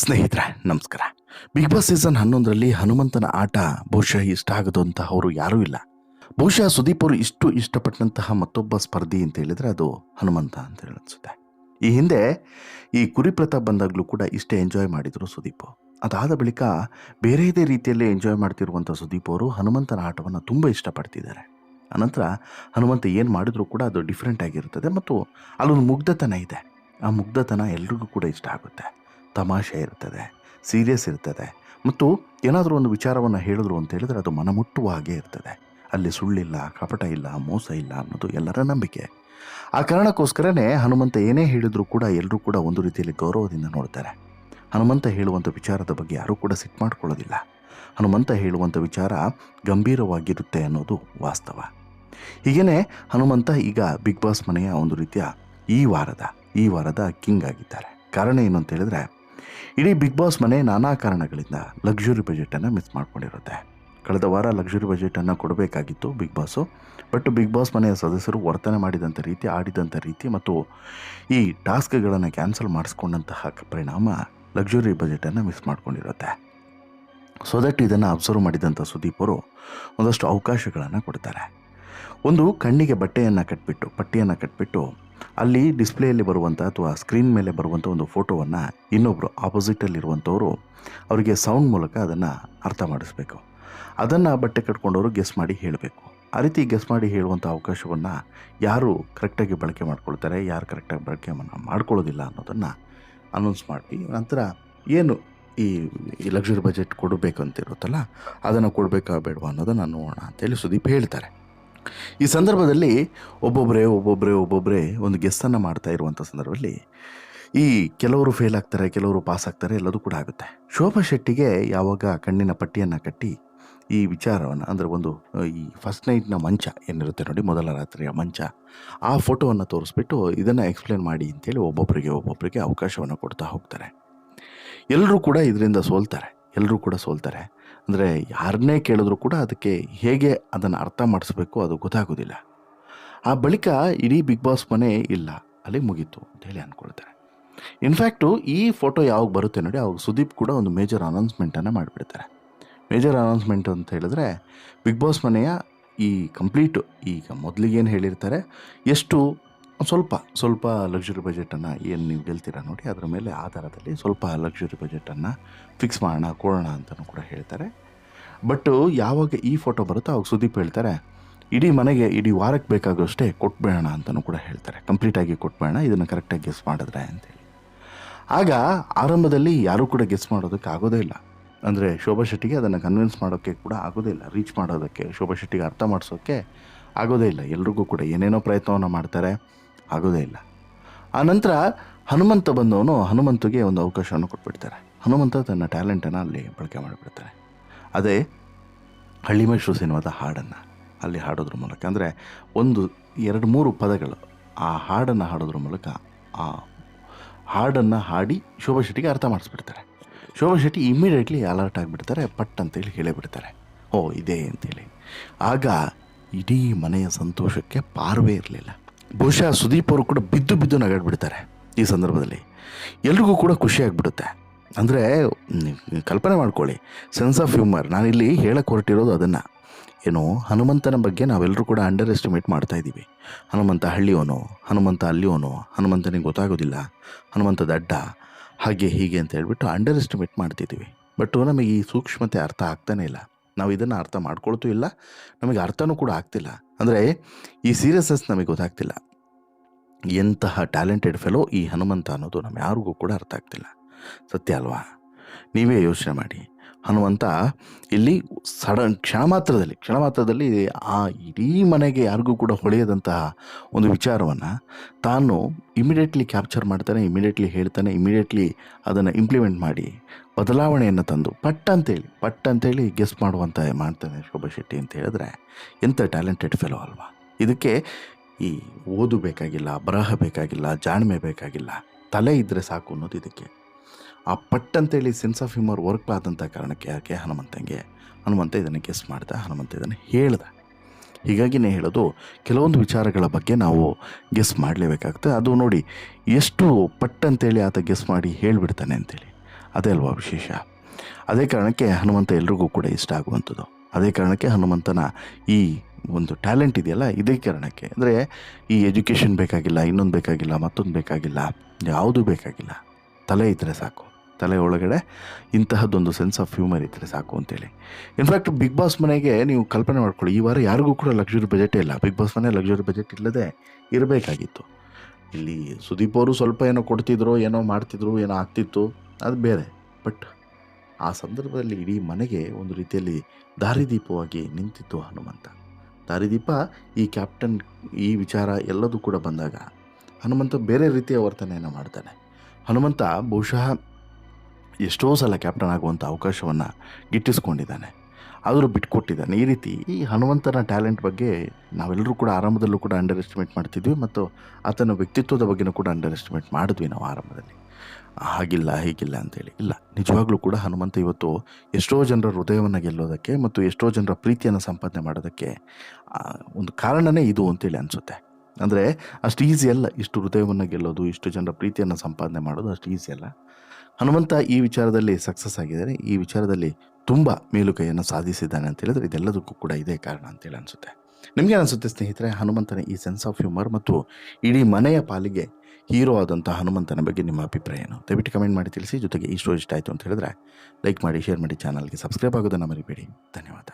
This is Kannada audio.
ಸ್ನೇಹಿತರೆ ನಮಸ್ಕಾರ. ಬಿಗ್ ಬಾಸ್ ಸೀಸನ್ 11ರಲ್ಲಿ ಹನುಮಂತನ ಆಟ ಬಹುಶಃ ಇಷ್ಟ ಆಗದಂತಹವರು ಯಾರೂ ಇಲ್ಲ. ಬಹುಶಃ ಸುದೀಪ್ ಅವರು ಇಷ್ಟಪಟ್ಟಂತಹ ಮತ್ತೊಬ್ಬ ಸ್ಪರ್ಧಿ ಅಂತ ಹೇಳಿದ್ರೆ ಅದು ಹನುಮಂತ ಅಂತ ಹೇಳಿ ಅನ್ಸುತ್ತೆ. ಈ ಹಿಂದೆ ಈ ಕುರಿ ಪ್ರತಾಪ್ ಬಂದಾಗಲೂ ಕೂಡ ಇಷ್ಟೇ ಎಂಜಾಯ್ ಮಾಡಿದರು ಸುದೀಪ್. ಅದಾದ ಬಳಿಕ ಬೇರೆಯದೇ ರೀತಿಯಲ್ಲಿ ಎಂಜಾಯ್ ಮಾಡ್ತಿರುವಂಥ ಸುದೀಪ್ ಅವರು ಹನುಮಂತನ ಆಟವನ್ನು ತುಂಬ ಇಷ್ಟಪಡ್ತಿದ್ದಾರೆ. ಅನಂತರ ಹನುಮಂತ ಏನು ಮಾಡಿದರೂ ಕೂಡ ಅದು ಡಿಫ್ರೆಂಟ್ ಆಗಿರ್ತದೆ ಮತ್ತು ಅಲ್ಲೊಂದು ಮುಗ್ಧತನ ಇದೆ. ಆ ಮುಗ್ಧತನ ಎಲ್ರಿಗೂ ಕೂಡ ಇಷ್ಟ ಆಗುತ್ತೆ. ತಮಾಷೆ ಇರ್ತದೆ, ಸೀರಿಯಸ್ ಇರ್ತದೆ ಮತ್ತು ಏನಾದರೂ ಒಂದು ವಿಚಾರವನ್ನು ಹೇಳಿದ್ರು ಅಂತ ಹೇಳಿದ್ರೆ ಅದು ಮನಮುಟ್ಟುವ ಹಾಗೆ ಇರ್ತದೆ. ಅಲ್ಲಿ ಸುಳ್ಳಿಲ್ಲ, ಕಪಟ ಇಲ್ಲ, ಮೋಸ ಇಲ್ಲ ಅನ್ನೋದು ಎಲ್ಲರ ನಂಬಿಕೆ. ಆ ಕಾರಣಕ್ಕೋಸ್ಕರನೇ ಹನುಮಂತ ಏನೇ ಹೇಳಿದರೂ ಕೂಡ ಎಲ್ಲರೂ ಕೂಡ ಒಂದು ರೀತಿಯಲ್ಲಿ ಗೌರವದಿಂದ ನೋಡ್ತಾರೆ. ಹನುಮಂತ ಹೇಳುವಂಥ ವಿಚಾರದ ಬಗ್ಗೆ ಯಾರೂ ಕೂಡ ಸಿಟ್ಟು ಮಾಡ್ಕೊಳ್ಳೋದಿಲ್ಲ. ಹನುಮಂತ ಹೇಳುವಂಥ ವಿಚಾರ ಗಂಭೀರವಾಗಿರುತ್ತೆ ಅನ್ನೋದು ವಾಸ್ತವ. ಹೀಗೇ ಹನುಮಂತ ಈಗ ಬಿಗ್ ಬಾಸ್ ಮನೆಯ ಒಂದು ರೀತಿಯ ಈ ವಾರದ ಕಿಂಗ್ ಆಗಿದ್ದಾರೆ. ಕಾರಣ ಏನು ಅಂತ ಹೇಳಿದ್ರೆ ಇಡೀ ಬಿಗ್ ಬಾಸ್ ಮನೆ ನಾನಾ ಕಾರಣಗಳಿಂದ ಲಕ್ಸುರಿ ಬಜೆಟನ್ನು ಮಿಸ್ ಮಾಡ್ಕೊಂಡಿರುತ್ತೆ. ಕಳೆದ ವಾರ ಲಕ್ಸುರಿ ಬಜೆಟನ್ನು ಕೊಡಬೇಕಾಗಿತ್ತು big boss. But big boss ಮನೆಯ ಸದಸ್ಯರು ವರ್ತನೆ ಮಾಡಿದಂಥ ರೀತಿ, ಆಡಿದಂಥ ರೀತಿ ಮತ್ತು ಈ ಟಾಸ್ಕ್ಗಳನ್ನು ಕ್ಯಾನ್ಸಲ್ ಮಾಡಿಸ್ಕೊಂಡಂತಹ ಪರಿಣಾಮ ಲಕ್ಸುರಿ ಬಜೆಟನ್ನು ಮಿಸ್ ಮಾಡ್ಕೊಂಡಿರುತ್ತೆ. ಸೊ ದಟ್ ಇದನ್ನು ಅಬ್ಸರ್ವ್ ಮಾಡಿದಂಥ ಸುದೀಪ್ ಅವರು ಒಂದಷ್ಟು ಅವಕಾಶಗಳನ್ನು ಕೊಡ್ತಾರೆ. ಒಂದು ಕಣ್ಣಿಗೆ ಪಟ್ಟಿಯನ್ನು ಕಟ್ಬಿಟ್ಟು ಅಲ್ಲಿ ಡಿಸ್ಪ್ಲೇಯಲ್ಲಿ ಬರುವಂಥ ಅಥವಾ ಸ್ಕ್ರೀನ್ ಮೇಲೆ ಬರುವಂಥ ಒಂದು ಫೋಟೋವನ್ನು ಇನ್ನೊಬ್ಬರು ಆಪೋಸಿಟಲ್ಲಿರುವಂಥವರು ಅವರಿಗೆ ಸೌಂಡ್ ಮೂಲಕ ಅದನ್ನು ಅರ್ಥ ಮಾಡಿಸ್ಬೇಕು. ಅದನ್ನು ಬಟ್ಟೆ ಕಟ್ಕೊಂಡವರು ಗೆಸ್ ಮಾಡಿ ಹೇಳಬೇಕು. ಆ ರೀತಿ ಗೆಸ್ ಮಾಡಿ ಹೇಳುವಂಥ ಅವಕಾಶವನ್ನು ಯಾರು ಕರೆಕ್ಟಾಗಿ ಬಳಕೆ ಮಾಡ್ಕೊಳ್ತಾರೆ, ಯಾರು ಕರೆಕ್ಟಾಗಿ ಬಳಕೆಯನ್ನು ಮಾಡ್ಕೊಳ್ಳೋದಿಲ್ಲ ಅನ್ನೋದನ್ನು ಅನೌನ್ಸ್ ಮಾಡಿ ನಂತರ ಏನು ಈ ಲಕ್ಸುರಿ ಬಜೆಟ್ ಕೊಡಬೇಕು ಅಂತ ಇರುತ್ತಲ್ಲ ಅದನ್ನು ಕೊಡಬೇಕಾ ಬೇಡವಾ ಅನ್ನೋದನ್ನು ನೋಡೋಣ ಅಂತೇಳಿ ಸುದೀಪ್ ಹೇಳ್ತಾರೆ. ಈ ಸಂದರ್ಭದಲ್ಲಿ ಒಬ್ಬೊಬ್ಬರೇ ಒಂದು ಗೆಸ್ಸನ್ನು ಮಾಡ್ತಾ ಇರುವಂಥ ಸಂದರ್ಭದಲ್ಲಿ ಈ ಕೆಲವರು ಫೇಲ್ ಆಗ್ತಾರೆ, ಕೆಲವರು ಪಾಸ್ ಆಗ್ತಾರೆ, ಎಲ್ಲದೂ ಕೂಡ ಆಗುತ್ತೆ. ಶೋಭಾ ಶೆಟ್ಟಿಗೆ ಯಾವಾಗ ಕಣ್ಣಿನ ಪಟ್ಟಿಯನ್ನು ಕಟ್ಟಿ ಈ ವಿಚಾರವನ್ನು ಅಂದರೆ ಒಂದು ಈ ಫಸ್ಟ್ ನೈಟ್ನ ಮಂಚ ಏನಿರುತ್ತೆ ನೋಡಿ, ಮೊದಲ ರಾತ್ರಿಯ ಮಂಚ, ಆ ಫೋಟೋವನ್ನು ತೋರಿಸ್ಬಿಟ್ಟು ಇದನ್ನು ಎಕ್ಸ್ಪ್ಲೇನ್ ಮಾಡಿ ಅಂತೇಳಿ ಒಬ್ಬೊಬ್ಬರಿಗೆ ಅವಕಾಶವನ್ನು ಕೊಡ್ತಾ ಹೋಗ್ತಾರೆ. ಎಲ್ಲರೂ ಕೂಡ ಇದರಿಂದ ಸೋಲ್ತಾರೆ. ಅಂದರೆ ಯಾರನ್ನೇ ಕೇಳಿದ್ರು ಕೂಡ ಅದಕ್ಕೆ ಹೇಗೆ ಅದನ್ನು ಅರ್ಥ ಮಾಡಿಸ್ಬೇಕು ಅದು ಗೊತ್ತಾಗೋದಿಲ್ಲ. ಆ ಬಳಿಕ ಇಡೀ ಬಿಗ್ ಬಾಸ್ ಮನೆ ಇಲ್ಲ, ಅಲ್ಲಿ ಮುಗೀತು ಅಂತೇಳಿ ಅಂದ್ಕೊಳ್ತಾರೆ. ಇನ್ಫ್ಯಾಕ್ಟು ಈ ಫೋಟೋ ಯಾವಾಗ ಬರುತ್ತೆ ನೋಡಿ, ಅವಾಗ ಸುದೀಪ್ ಕೂಡ ಒಂದು ಮೇಜರ್ ಅನೌನ್ಸ್ಮೆಂಟನ್ನು ಮಾಡಿಬಿಡ್ತಾರೆ. ಮೇಜರ್ ಅನೌನ್ಸ್ಮೆಂಟ್ ಅಂತ ಹೇಳಿದ್ರೆ ಬಿಗ್ ಬಾಸ್ ಮನೆಯ ಈ ಕಂಪ್ಲೀಟು ಈಗ ಮೊದಲಿಗೇನು ಹೇಳಿರ್ತಾರೆ, ಎಷ್ಟು ಸ್ವಲ್ಪ ಲಕ್ಸುರಿ ಬಜೆಟನ್ನು ಏನು ನೀವು ಗೆಲ್ತೀರಾ ನೋಡಿ ಅದರ ಮೇಲೆ ಆಧಾರದಲ್ಲಿ ಸ್ವಲ್ಪ ಲಕ್ಸುರಿ ಬಜೆಟನ್ನು ಫಿಕ್ಸ್ ಕೊಡೋಣ ಅಂತಲೂ ಕೂಡ ಹೇಳ್ತಾರೆ. ಬಟ್ ಯಾವಾಗ ಈ ಫೋಟೋ ಬರುತ್ತೋ ಅವಾಗ ಸುದೀಪ್ ಹೇಳ್ತಾರೆ, ಇಡೀ ವಾರಕ್ಕೆ ಬೇಕಾಗೋಷ್ಟೇ ಕೊಟ್ಬೇಡ ಅಂತಲೂ ಕೂಡ ಹೇಳ್ತಾರೆ. ಕಂಪ್ಲೀಟಾಗಿ ಕೊಟ್ಬೇಡ, ಇದನ್ನು ಕರೆಕ್ಟಾಗಿ ಗೆಸ್ ಮಾಡಿದ್ರೆ ಅಂತೇಳಿ. ಆಗ ಆರಂಭದಲ್ಲಿ ಯಾರೂ ಕೂಡ ಗೆಸ್ ಮಾಡೋದಕ್ಕೆ ಆಗೋದೇ ಇಲ್ಲ. ಅಂದರೆ ಶೋಭಾ ಶೆಟ್ಟಿಗೆ ಅದನ್ನು ಕನ್ವಿನ್ಸ್ ಮಾಡೋಕ್ಕೆ ಕೂಡ ಆಗೋದೇ ಇಲ್ಲ, ರೀಚ್ ಮಾಡೋದಕ್ಕೆ, ಶೋಭಾ ಶೆಟ್ಟಿಗೆ ಅರ್ಥ ಮಾಡಿಸೋಕ್ಕೆ ಆಗೋದೇ ಇಲ್ಲ. ಎಲ್ರಿಗೂ ಕೂಡ ಏನೇನೋ ಪ್ರಯತ್ನವನ್ನು ಮಾಡ್ತಾರೆ, ಆಗೋದೇ ಇಲ್ಲ. ಆ ನಂತರ ಹನುಮಂತ ಬಂದವನು ಹನುಮಂತಗೆ ಒಂದು ಅವಕಾಶವನ್ನು ಕೊಟ್ಬಿಡ್ತಾರೆ. ಹನುಮಂತ ತನ್ನ ಟ್ಯಾಲೆಂಟನ್ನು ಅಲ್ಲಿ ಬಳಕೆ ಮಾಡಿಬಿಡ್ತಾರೆ. ಅದೇ ಹಳ್ಳಿಮೈಸೂರು ಸಿನಿಮಾದ ಹಾಡನ್ನು ಅಲ್ಲಿ ಹಾಡೋದ್ರ ಮೂಲಕ, ಅಂದರೆ 1-2-3 ಪದಗಳು ಆ ಹಾಡನ್ನು ಹಾಡೋದ್ರ ಮೂಲಕ ಆ ಹಾಡನ್ನು ಹಾಡಿ ಶೋಭಾ ಶೆಟ್ಟಿಗೆ ಅರ್ಥ ಮಾಡಿಸ್ಬಿಡ್ತಾರೆ. ಶೋಭಾ ಶೆಟ್ಟಿ ಇಮ್ಮಿಡಿಯೇಟ್ಲಿ ಅಲರ್ಟ್ ಆಗಿಬಿಡ್ತಾರೆ, ಪಟ್ ಅಂತೇಳಿ ಹೇಳಿಬಿಡ್ತಾರೆ, ಓ ಇದೇ ಅಂತೇಳಿ. ಆಗ ಇಡೀ ಮನೆಯ ಸಂತೋಷಕ್ಕೆ ಪಾರವೇ ಇರಲಿಲ್ಲ. ಬಹುಶಃ ಸುದೀಪ್ ಅವರು ಕೂಡ ಬಿದ್ದು ನಗಾಡ್ಬಿಡ್ತಾರೆ. ಈ ಸಂದರ್ಭದಲ್ಲಿ ಎಲ್ರಿಗೂ ಕೂಡ ಖುಷಿಯಾಗಿಬಿಡುತ್ತೆ. ಅಂದರೆ ಕಲ್ಪನೆ ಮಾಡ್ಕೊಳ್ಳಿ, ಸೆನ್ಸ್ ಆಫ್ ಹ್ಯೂಮರ್. ನಾನಿಲ್ಲಿ ಹೇಳಕ್ಕೆ ಹೊರಟಿರೋದು ಅದನ್ನು. ಏನು, ಹನುಮಂತನ ಬಗ್ಗೆ ನಾವೆಲ್ಲರೂ ಕೂಡ ಅಂಡರ್ ಎಸ್ಟಿಮೇಟ್ ಮಾಡ್ತಾಯಿದ್ದೀವಿ. ಹನುಮಂತ ಹಳ್ಳಿಯವನು, ಹನುಮಂತ ಅಲ್ಲಿಯವನು, ಹನುಮಂತನಿಗೆ ಗೊತ್ತಾಗೋದಿಲ್ಲ, ಹನುಮಂತ ದಡ್ಡ, ಹಾಗೆ ಹೀಗೆ ಅಂತ ಹೇಳ್ಬಿಟ್ಟು ಅಂಡರ್ ಎಸ್ಟಿಮೇಟ್ ಮಾಡ್ತಿದ್ದೀವಿ. ಬಟ್ ನಮಗೆ ಈ ಸೂಕ್ಷ್ಮತೆ ಅರ್ಥ ಆಗ್ತಾನೇ ಇಲ್ಲ. ನಾವು ಇದನ್ನು ಅರ್ಥ ಮಾಡ್ಕೊಳ್ತೂ ಇಲ್ಲ, ನಮಗೆ ಅರ್ಥನೂ ಕೂಡ ಆಗ್ತಿಲ್ಲ. ಅಂದರೆ ಈ ಸೀರಿಯಸ್ನೆಸ್ ನಮಗೆ ಗೊತ್ತಾಗ್ತಿಲ್ಲ. ಎಂತಹ ಟ್ಯಾಲೆಂಟೆಡ್ ಫೆಲೋ ಈ ಹನುಮಂತ ಅನ್ನೋದು ನಮ್ಮ ಯಾರಿಗೂ ಕೂಡ ಅರ್ಥ ಆಗ್ತಿಲ್ಲ. ಸತ್ಯ ಅಲ್ವಾ? ನೀವೇ ಯೋಚನೆ ಮಾಡಿ. ಹನುಮಂತ ಇಲ್ಲಿ ಕ್ಷಣ ಮಾತ್ರದಲ್ಲಿ ಆ ಇಡೀ ಮನೆಗೆ ಯಾರಿಗೂ ಕೂಡ ಹೊಳೆಯದಂತಹ ಒಂದು ವಿಚಾರವನ್ನು ತಾನು ಇಮಿಡಿಯೇಟ್ಲಿ ಕ್ಯಾಪ್ಚರ್ ಮಾಡ್ತಾನೆ, ಇಮಿಡಿಯೇಟ್ಲಿ ಹೇಳ್ತಾನೆ, ಇಮಿಡಿಯೇಟ್ಲಿ ಅದನ್ನು ಇಂಪ್ಲಿಮೆಂಟ್ ಮಾಡಿ ಬದಲಾವಣೆಯನ್ನು ತಂದು ಪಟ್ ಅಂತೇಳಿ ಗೆಸ್ ಮಾಡ್ತಾನೆ ಶೋಭಾ ಶೆಟ್ಟಿ ಅಂತ ಹೇಳಿದ್ರೆ ಎಂಥ ಟ್ಯಾಲೆಂಟೆಡ್ ಫೆಲೋ ಅಲ್ವಾ? ಇದಕ್ಕೆ ಈ ಓದು ಬೇಕಾಗಿಲ್ಲ, ಬರಹ ಬೇಕಾಗಿಲ್ಲ, ಜಾಣ್ಮೆ ಬೇಕಾಗಿಲ್ಲ, ತಲೆ ಇದ್ದರೆ ಸಾಕು ಅನ್ನೋದು ಇದಕ್ಕೆ. ಆ ಪಟ್ಟಂತೇಳಿ ಸೆನ್ಸ್ ಆಫ್ ಹ್ಯೂಮರ್ ವರ್ಕ್ ಆದಂಥ ಕಾರಣಕ್ಕೆ ಯಾಕೆ ಹನುಮಂತ ಇದನ್ನು ಗೆಸ್ ಮಾಡ್ದ, ಹನುಮಂತ ಇದನ್ನು ಹೇಳ್ದ. ಹೀಗಾಗಿನೇ ಹೇಳೋದು, ಕೆಲವೊಂದು ವಿಚಾರಗಳ ಬಗ್ಗೆ ನಾವು ಗೆಸ್ ಮಾಡಲೇಬೇಕಾಗ್ತದೆ. ಅದು ನೋಡಿ ಎಷ್ಟು ಪಟ್ಟಂತೇಳಿ ಆತ ಗೆಸ್ ಮಾಡಿ ಹೇಳಿಬಿಡ್ತಾನೆ ಅಂತೇಳಿ. ಅದೇ ಅಲ್ವಾ ವಿಶೇಷ. ಅದೇ ಕಾರಣಕ್ಕೆ ಹನುಮಂತ ಎಲ್ರಿಗೂ ಕೂಡ ಇಷ್ಟ ಆಗುವಂಥದ್ದು. ಅದೇ ಕಾರಣಕ್ಕೆ ಹನುಮಂತನ ಈ ಒಂದು ಟ್ಯಾಲೆಂಟ್ ಇದೆಯಲ್ಲ, ಇದೇ ಕಾರಣಕ್ಕೆ. ಅಂದರೆ ಈ ಎಜುಕೇಷನ್ ಬೇಕಾಗಿಲ್ಲ, ಇನ್ನೊಂದು ಬೇಕಾಗಿಲ್ಲ, ಮತ್ತೊಂದು ಬೇಕಾಗಿಲ್ಲ, ಯಾವುದೂ ಬೇಕಾಗಿಲ್ಲ. ತಲೆ ಇದ್ದರೆ ಸಾಕು, ತಲೆ ಒಳಗಡೆ ಇಂತಹದ್ದೊಂದು ಸೆನ್ಸ್ ಆಫ್ ಹ್ಯೂಮರ್ ಇದ್ದರೆ ಸಾಕು ಅಂತೇಳಿ. ಇನ್ಫ್ಯಾಕ್ಟ್ ಬಿಗ್ ಬಾಸ್ ಮನೆಗೆ ನೀವು ಕಲ್ಪನೆ ಮಾಡ್ಕೊಳ್ಳಿ, ಈ ವಾರ ಯಾರಿಗೂ ಕೂಡ ಲಕ್ಸುರಿ ಬಜೆಟೇ ಇಲ್ಲ. ಬಿಗ್ ಬಾಸ್ ಮನೆ ಲಕ್ಸುರಿ ಬಜೆಟ್ ಇಲ್ಲದೆ ಇರಬೇಕಾಗಿತ್ತು. ಇಲ್ಲಿ ಸುದೀಪ್ ಅವರು ಸ್ವಲ್ಪ ಏನೋ ಕೊಡ್ತಿದ್ರು, ಏನೋ ಮಾಡ್ತಿದ್ರು, ಏನೋ ಆಗ್ತಿತ್ತು, ಅದು ಬೇರೆ. ಬಟ್ ಆ ಸಂದರ್ಭದಲ್ಲಿ ಇಡೀ ಮನೆಗೆ ಒಂದು ರೀತಿಯಲ್ಲಿ ದಾರಿದೀಪವಾಗಿ ನಿಂತಿತ್ತು ಹನುಮಂತ. ದಾರಿದೀಪ ಈ ಕ್ಯಾಪ್ಟನ್, ಈ ವಿಚಾರ ಎಲ್ಲದೂ ಕೂಡ ಬಂದಾಗ ಹನುಮಂತ ಬೇರೆ ರೀತಿಯ ವರ್ತನೆಯನ್ನು ಮಾಡ್ತಾನೆ. ಹನುಮಂತ ಬಹುಶಃ ಎಷ್ಟೋ ಸಲ ಕ್ಯಾಪ್ಟನ್ ಆಗುವಂಥ ಅವಕಾಶವನ್ನು ಗಿಟ್ಟಿಸ್ಕೊಂಡಿದ್ದಾನೆ, ಆದರೂ ಬಿಟ್ಕೊಟ್ಟಿದ್ದಾನೆ. ಈ ರೀತಿ ಈ ಹನುಮಂತನ ಟ್ಯಾಲೆಂಟ್ ಬಗ್ಗೆ ನಾವೆಲ್ಲರೂ ಕೂಡ ಆರಂಭದಲ್ಲೂ ಕೂಡ ಅಂಡರ್ ಎಸ್ಟಿಮೇಟ್ ಮಾಡ್ತಿದ್ವಿ, ಮತ್ತು ಆತನ ವ್ಯಕ್ತಿತ್ವದ ಬಗ್ಗೆನೂ ಕೂಡ ಅಂಡರ್ ಎಸ್ಟಿಮೇಟ್ ಮಾಡಿದ್ವಿ ನಾವು ಆರಂಭದಲ್ಲಿ. ಹಾಗಿಲ್ಲ ಹೀಗಿಲ್ಲ ಅಂತೇಳಿ. ಇಲ್ಲ, ನಿಜವಾಗ್ಲೂ ಕೂಡ ಹನುಮಂತ ಇವತ್ತು ಎಷ್ಟೋ ಜನರ ಹೃದಯವನ್ನು ಗೆಲ್ಲೋದಕ್ಕೆ ಮತ್ತು ಎಷ್ಟೋ ಜನರ ಪ್ರೀತಿಯನ್ನು ಸಂಪಾದನೆ ಮಾಡೋದಕ್ಕೆ ಒಂದು ಕಾರಣನೇ ಇದು ಅಂತೇಳಿ ಅನಿಸುತ್ತೆ. ಅಂದರೆ ಅಷ್ಟು ಈಸಿ ಅಲ್ಲ, ಇಷ್ಟು ಹೃದಯವನ್ನು ಗೆಲ್ಲೋದು, ಇಷ್ಟು ಜನರ ಪ್ರೀತಿಯನ್ನು ಸಂಪಾದನೆ ಮಾಡೋದು ಅಷ್ಟು ಈಸಿ ಅಲ್ಲ. ಹನುಮಂತ ಈ ವಿಚಾರದಲ್ಲಿ ಸಕ್ಸಸ್ ಆಗಿದ್ದಾರೆ, ಈ ವಿಚಾರದಲ್ಲಿ ತುಂಬ ಮೇಲುಗೈಯನ್ನು ಸಾಧಿಸಿದ್ದಾನೆ ಅಂತ ಹೇಳಿದ್ರೆ ಇದೆಲ್ಲದಕ್ಕೂ ಕೂಡ ಇದೇ ಕಾರಣ ಅಂತೇಳಿ ಅನಿಸುತ್ತೆ. ನಿಮಗೆ ಅನಿಸುತ್ತೆ ಸ್ನೇಹಿತರೆ, ಹನುಮಂತನ ಈ ಸೆನ್ಸ್ ಆಫ್ ಹ್ಯೂಮರ್ ಮತ್ತು ಇಡೀ ಮನೆಯ ಪಾಲಿಗೆ ಹೀರೋ ಆದಂಥ ಹನುಮಂತನ ಬಗ್ಗೆ ನಿಮ್ಮ ಅಭಿಪ್ರಾಯ ಏನು? ದಯವಿಟ್ಟು ಕಮೆಂಟ್ ಮಾಡಿ ತಿಳಿಸಿ. ಜೊತೆಗೆ ಈ ಸ್ಟೋರಿ ಇಷ್ಟ ಆಯಿತು ಅಂತ ಹೇಳಿದ್ರೆ ಲೈಕ್ ಮಾಡಿ, ಶೇರ್ ಮಾಡಿ, ಚಾನಲ್ಗೆ ಸಬ್ಸ್ಕ್ರೈಬ್ ಆಗೋದನ್ನು ಮರಿಬೇಡಿ. ಧನ್ಯವಾದ.